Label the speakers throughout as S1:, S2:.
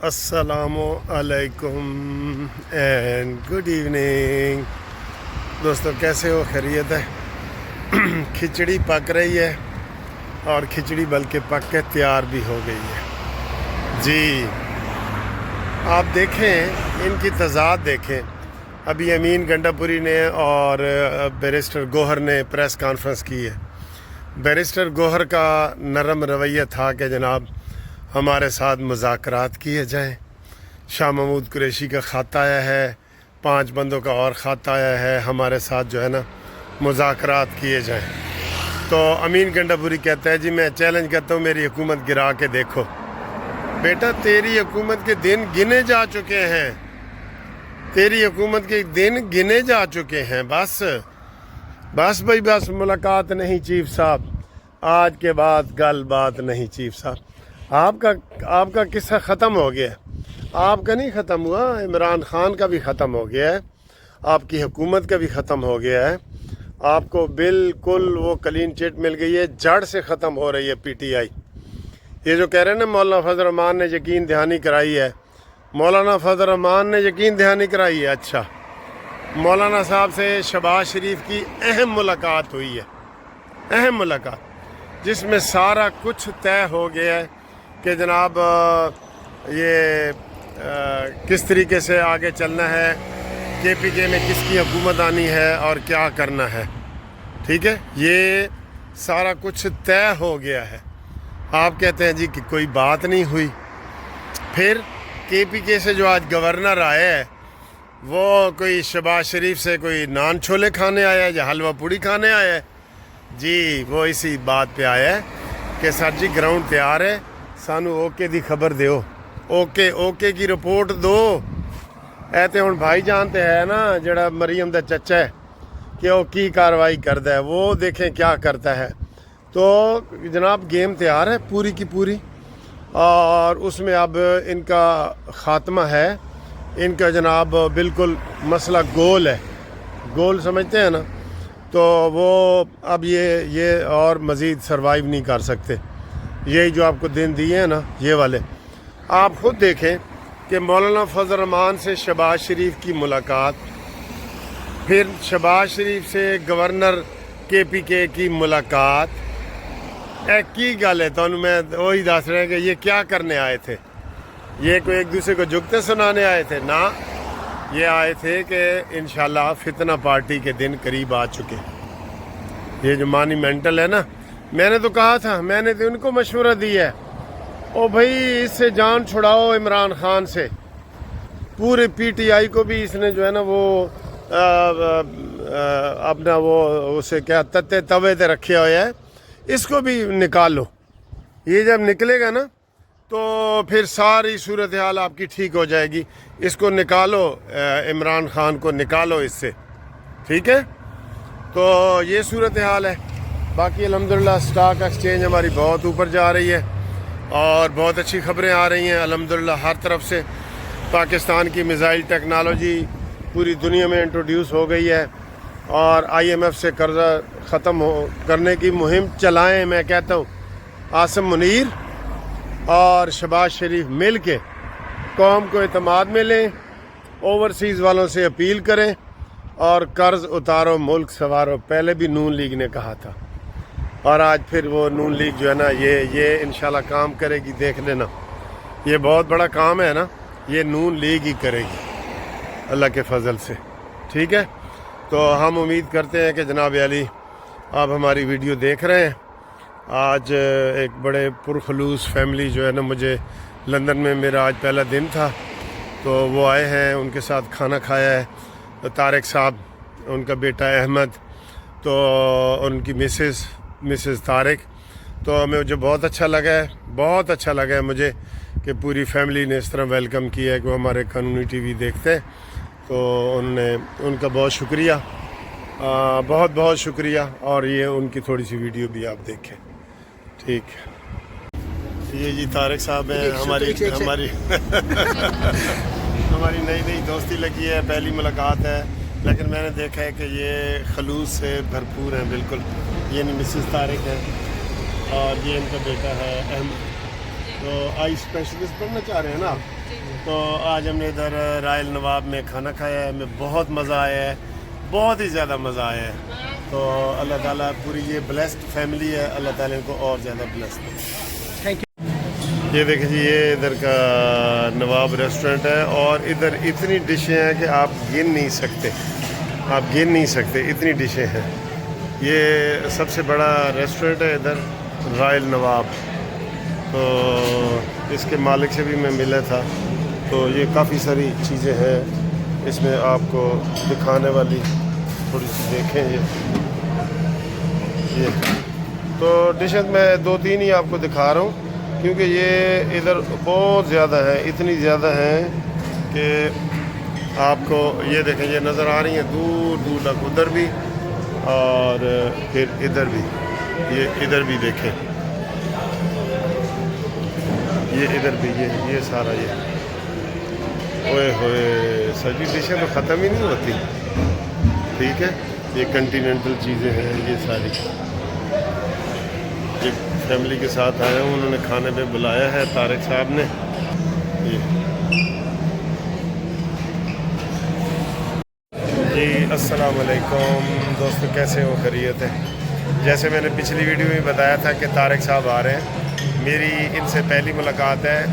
S1: السلام علیکم and good evening دوستو، کیسے ہو؟ خیریت ہے؟ کھچڑی پک رہی ہے اور کھچڑی بلکہ پک کے تیار بھی ہو گئی ہے جی۔ آپ دیکھیں ان کی تضاد دیکھیں۔ ابھی امین گنڈا پوری نے اور بیرسٹر گوہر نے پریس کانفرنس کی ہے۔ بیرسٹر گوہر کا نرم رویہ تھا کہ جناب ہمارے ساتھ مذاکرات کیے جائیں۔ شاہ محمود قریشی کا خط آیا ہے، 5 بندوں کا اور خط آیا ہے، ہمارے ساتھ جو ہے نا مذاکرات کیے جائیں۔ تو امین گنڈا پوری کہتا ہے جی میں چیلنج کرتا ہوں میری حکومت گرا کے دیکھو۔ بیٹا تیری حکومت کے دن گنے جا چکے ہیں، تیری حکومت کے دن گنے جا چکے ہیں۔ بس بھائی بس، ملاقات نہیں چیف صاحب، آج کے بعد گل بات نہیں چیف صاحب۔ آپ کا قصہ ختم ہو گیا ہے، آپ کا نہیں ختم ہوا، عمران خان کا بھی ختم ہو گیا ہے، آپ کی حکومت کا بھی ختم ہو گیا ہے۔ آپ کو بالکل وہ کلین چٹ مل گئی ہے، جڑ سے ختم ہو رہی ہے پی ٹی آئی۔ یہ جو کہہ رہے ہیں نا مولانا فضل الرحمان نے یقین دہانی کرائی ہے، مولانا فضل الرحمان نے یقین دہانی کرائی ہے۔ اچھا، مولانا صاحب سے شہباز شریف کی اہم ملاقات ہوئی ہے، اہم ملاقات، جس میں سارا کچھ طے ہو گیا ہے کہ جناب یہ کس طریقے سے آگے چلنا ہے، کے پی کے میں کس کی حکومت آنی ہے اور کیا کرنا ہے۔ ٹھیک ہے، یہ سارا کچھ طے ہو گیا ہے۔ آپ کہتے ہیں جی کہ کوئی بات نہیں ہوئی۔ پھر کے پی کے سے جو آج گورنر آیا ہے وہ کوئی شہباز شریف سے کوئی نان چھولے کھانے آیا ہے یا حلوہ پوڑی کھانے آیا ہے؟ جی وہ اسی بات پہ آیا ہے کہ سر جی گراؤنڈ تیار ہے، سانو اوکے دی خبر دیو، اوکے کی رپورٹ دو۔ ایتے ہن بھائی جانتے ہے نا جڑا مریم دا چچا ہے کہ وہ کی کاروائی کرتا ہے، وہ دیکھیں کیا کرتا ہے۔ تو جناب گیم تیار ہے پوری کی پوری، اور اس میں اب ان کا خاتمہ ہے، ان کا جناب بالکل مسئلہ گول ہے، گول سمجھتے ہیں نا۔ تو وہ اب یہ اور مزید سروائیو نہیں کر سکتے۔ یہی جو آپ کو دن دیے ہیں نا یہ والے، آپ خود دیکھیں کہ مولانا فضل الرحمان سے شہباز شریف کی ملاقات، پھر شہباز شریف سے گورنر کے پی کے کی ملاقات۔ ایک کی گل ہے تو میں وہی دس رہے ہیں کہ یہ کیا کرنے آئے تھے؟ یہ کوئی ایک دوسرے کو جگتے سنانے آئے تھے؟ نہ، یہ آئے تھے کہ انشاءاللہ فتنہ پارٹی کے دن قریب آ چکے۔ یہ جو مانیمنٹل ہے نا، میں نے تو کہا تھا، میں نے تو ان کو مشورہ دیا ہے، او بھائی اس سے جان چھڑاؤ عمران خان سے۔ پورے پی ٹی آئی کو بھی اس نے جو ہے نا وہ اپنا وہ اسے کیا تتے توے تے رکھے ہوئے ہے، اس کو بھی نکالو۔ یہ جب نکلے گا نا تو پھر ساری صورتحال آپ کی ٹھیک ہو جائے گی۔ اس کو نکالو، عمران خان کو نکالو اس سے، ٹھیک ہے؟ تو یہ صورتحال ہے۔ باقی الحمدللہ سٹاک ایکسچینج ہماری بہت اوپر جا رہی ہے اور بہت اچھی خبریں آ رہی ہیں الحمدللہ ہر طرف سے۔ پاکستان کی میزائل ٹیکنالوجی پوری دنیا میں انٹروڈیوس ہو گئی ہے، اور آئی ایم ایف سے قرضہ ختم کرنے کی مہم چلائیں۔ میں کہتا ہوں عاصم منیر اور شہباز شریف مل کے قوم کو اعتماد میں لیں، اوورسیز والوں سے اپیل کریں اور قرض اتارو، ملک سنوارو۔ پہلے بھی نون لیگ نے کہا تھا، اور آج پھر وہ نون لیگ جو ہے نا یہ انشاءاللہ کام کرے گی، دیکھ لینا۔ یہ بہت بڑا کام ہے نا، یہ نون لیگ ہی کرے گی اللہ کے فضل سے، ٹھیک ہے؟ تو ہم امید کرتے ہیں کہ جناب علی آپ ہماری ویڈیو دیکھ رہے ہیں۔ آج ایک بڑے پرخلوص فیملی جو ہے نا، مجھے لندن میں میرا آج پہلا دن تھا، تو وہ آئے ہیں، ان کے ساتھ کھانا کھایا ہے۔ طارق صاحب، ان کا بیٹا احمد، تو ان کی مسز طارق، تو مجھے بہت اچھا لگا ہے، بہت اچھا لگا ہے مجھے کہ پوری فیملی نے اس طرح ویلکم کیا ہے کہ وہ ہمارے قانونی ٹی وی دیکھتے ہیں۔ تو ان کا بہت شکریہ، بہت بہت شکریہ، اور یہ ان کی تھوڑی سی ویڈیو بھی آپ دیکھیں، ٹھیک ہے؟ یہ جی طارق صاحب ہیں، ہماری نئی دوستی لگی ہے، پہلی ملاقات ہے، لیکن میں نے دیکھا ہے کہ یہ خلوص سے بھرپور ہیں بالکل۔ یہ مسز طارق ہے اور یہ ان کا بیٹا ہے احمد۔ تو آئی اسپیشلسٹ پڑھنا چاہ رہے ہیں نا آپ؟ تو آج ہم نے ادھر رائل نواب میں کھانا کھایا ہے، ہمیں بہت مزہ آیا ہے، بہت ہی زیادہ مزہ آیا ہے۔ تو اللہ تعالیٰ پوری یہ بلیسڈ فیملی ہے، اللہ تعالیٰ کو اور زیادہ بلیسڈ ہے۔ یہ دیکھیں جی، یہ ادھر کا نواب ریسٹورنٹ ہے اور ادھر اتنی ڈشیں ہیں کہ آپ گن نہیں سکتے، آپ گن نہیں سکتے، اتنی ڈشیں ہیں۔ یہ سب سے بڑا ریسٹورنٹ ہے ادھر رائل نواب۔ تو اس کے مالک سے بھی میں ملا تھا، تو یہ کافی ساری چیزیں ہیں اس میں آپ کو دکھانے والی، تھوڑی سی دیکھیں یہ تو ڈشز میں 2-3 ہی آپ کو دکھا رہا ہوں، کیونکہ یہ ادھر بہت زیادہ ہیں، اتنی زیادہ ہیں کہ آپ کو یہ دیکھیں، یہ نظر آ رہی ہیں دور دور تک، ادھر بھی اور پھر ادھر بھی، یہ ادھر بھی دیکھیں، یہ ادھر بھی، یہ سارا یہ اوئے ہوئے سبھی ڈشیں تو ختم ہی نہیں ہوتی۔ ٹھیک ہے، یہ کنٹیننٹل چیزیں ہیں، یہ ساری ایک فیملی کے ساتھ آئے ہوں، انہوں نے کھانے پہ بلایا ہے طارق صاحب نے۔ جی السلام علیکم دوستو، کیسے ہو؟ خیریت ہے؟ جیسے میں نے پچھلی ویڈیو میں بتایا تھا کہ طارق صاحب آ رہے ہیں، میری ان سے پہلی ملاقات ہے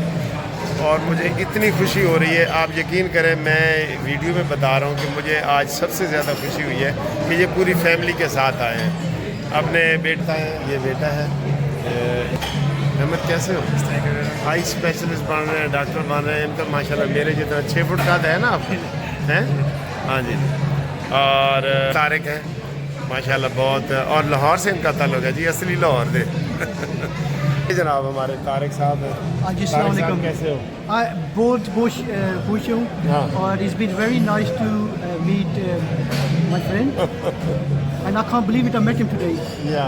S1: اور مجھے اتنی خوشی ہو رہی ہے، آپ یقین کریں، میں ویڈیو میں بتا رہا ہوں کہ مجھے آج سب سے زیادہ خوشی ہوئی ہے کہ یہ پوری فیملی کے ساتھ آئے ہیں۔ اپنے بیٹا ہے، یہ بیٹا ہے احمد، کیسے ہو؟ آئی اسپیشلسٹ بن رہے ہیں، ڈاکٹر بن رہے ہیں، ان کا ماشاءاللہ میرے جتنا 6 فٹ قد ہے نا آپ ہیں؟ ہاں جی، اور طارق ہے ماشاءاللہ بہت، اور لاہور سے ان کا تعلق ہے جی، اصلی لاہور دے۔ جناب ہمارے طارق صاحب ہیں۔
S2: جی السلام علیکم،
S1: کیسے ہو؟
S2: بہت خوش ہوں، اور it's been very nice to meet my friend and I can't believe it, I met him today.
S1: یا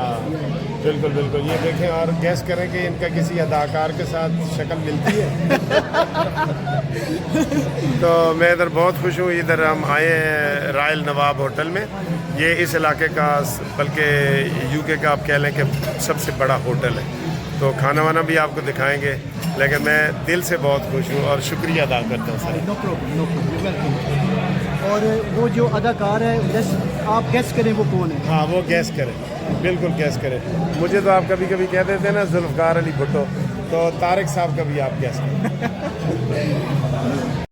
S1: بالکل بالکل، یہ دیکھیں اور گیس کریں کہ ان کا کسی اداکار کے ساتھ شکل ملتی ہے۔ تو میں ادھر بہت خوش ہوں، ادھر ہم آئے ہیں رائل نواب ہوٹل میں، یہ اس علاقے کا بلکہ یو کے کا آپ کہہ لیں کہ سب سے بڑا ہوٹل ہے۔ تو کھانا وانا بھی آپ کو دکھائیں گے، لیکن میں دل سے بہت خوش ہوں اور شکریہ ادا کرتا ہوں sir.
S2: No problem, no problem, welcome. اور وہ جو اداکار ہے آپ گیس کریں وہ کون ہے؟
S1: ہاں وہ گیس کریں، بالکل گیس کریں۔ مجھے تو آپ کبھی کبھی کہتے تھے نا ذوالفقار علی بھٹو، تو طارق صاحب کا بھی آپ گیس کریں۔